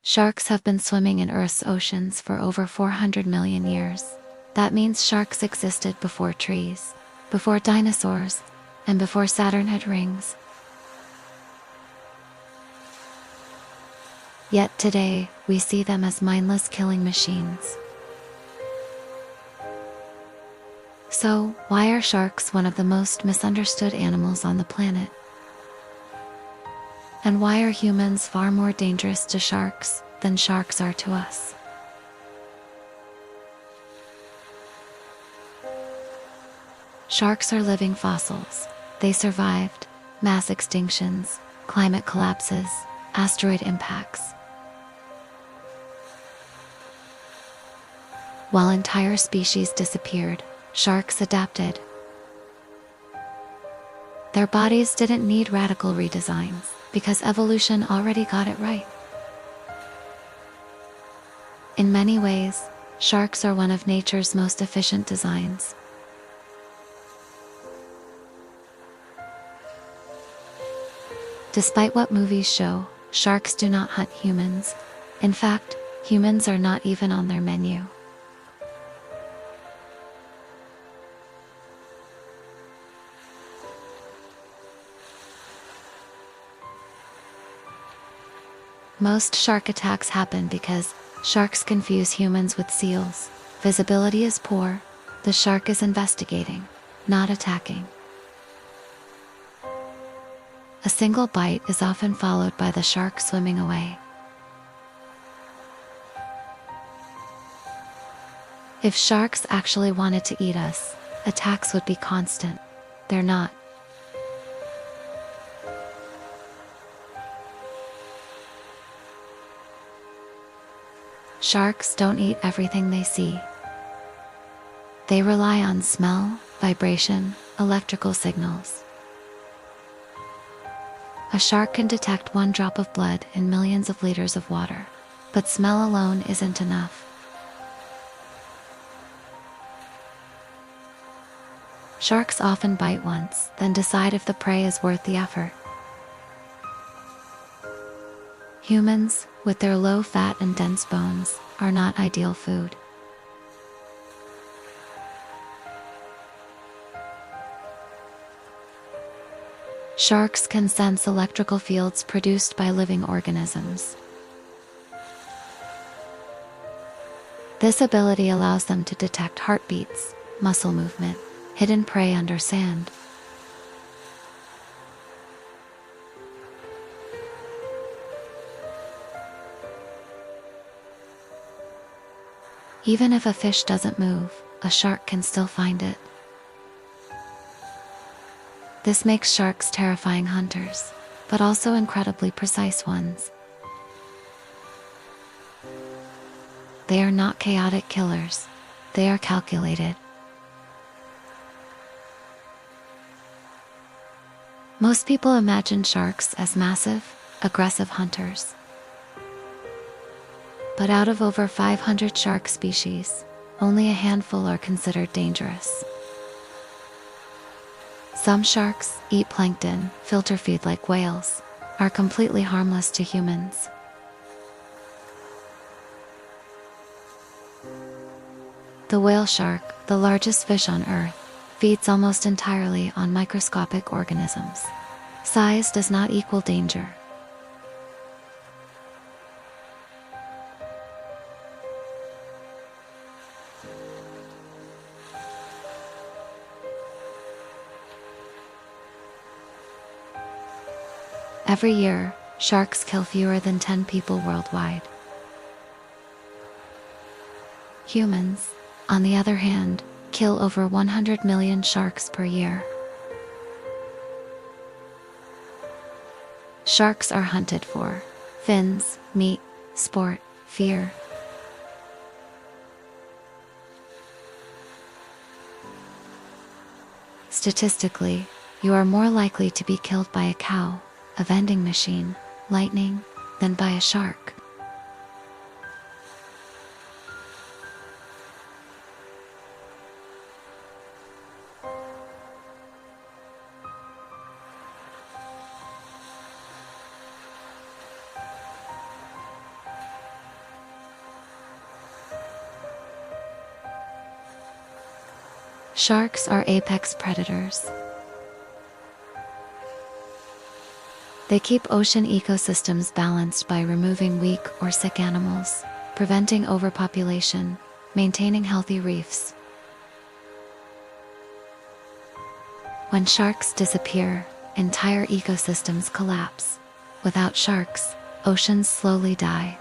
Sharks have been swimming in Earth's oceans for over 400 million years. That means sharks existed before trees, before dinosaurs, and before Saturn had rings. Yet today, we see them as mindless killing machines. So, why are sharks one of the most misunderstood animals on the planet? And why are humans far more dangerous to sharks than sharks are to us? Sharks are living fossils. They survived mass extinctions, climate collapses, asteroid impacts. While entire species disappeared, sharks adapted. Their bodies didn't need radical redesigns, because evolution already got it right. In many ways, sharks are one of nature's most efficient designs. Despite what movies show, sharks do not hunt humans. In fact, humans are not even on their menu. Most shark attacks happen because sharks confuse humans with seals. Visibility is poor. The shark is investigating, not attacking. A single bite is often followed by the shark swimming away. If sharks actually wanted to eat us, attacks would be constant. They're not. Sharks don't eat everything they see. They rely on smell, vibration, electrical signals. A shark can detect one drop of blood in millions of liters of water, but smell alone isn't enough. Sharks often bite once, then decide if the prey is worth the effort. Humans, with their low fat and dense bones, are not ideal food. Sharks can sense electrical fields produced by living organisms. This ability allows them to detect heartbeats, muscle movement, hidden prey under sand. Even if a fish doesn't move, a shark can still find it. This makes sharks terrifying hunters, but also incredibly precise ones. They are not chaotic killers. They are calculated. Most people imagine sharks as massive, aggressive hunters. But out of over 500 shark species, only a handful are considered dangerous. Some sharks eat plankton, filter feed like whales, are completely harmless to humans. The whale shark, the largest fish on Earth, feeds almost entirely on microscopic organisms. Size does not equal danger. Every year, sharks kill fewer than 10 people worldwide. Humans, on the other hand, kill over 100 million sharks per year. Sharks are hunted for fins, meat, sport, fear. Statistically, you are more likely to be killed by a cow, a vending machine, lightning, than by a shark. Sharks are apex predators. They keep ocean ecosystems balanced by removing weak or sick animals, preventing overpopulation, maintaining healthy reefs. When sharks disappear, entire ecosystems collapse. Without sharks, oceans slowly die.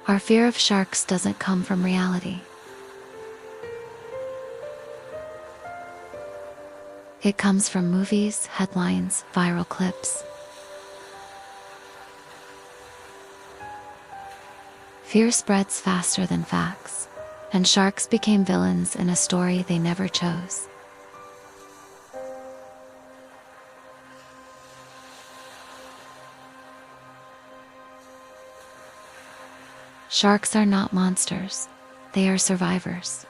Our fear of sharks doesn't come from reality. It comes from movies, headlines, viral clips. Fear spreads faster than facts, and sharks became villains in a story they never chose. Sharks are not monsters, they are survivors.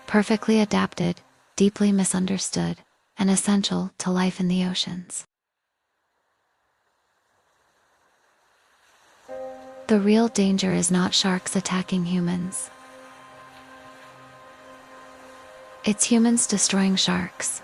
Perfectly adapted, deeply misunderstood, and essential to life in the oceans. The real danger is not sharks attacking humans. It's humans destroying sharks.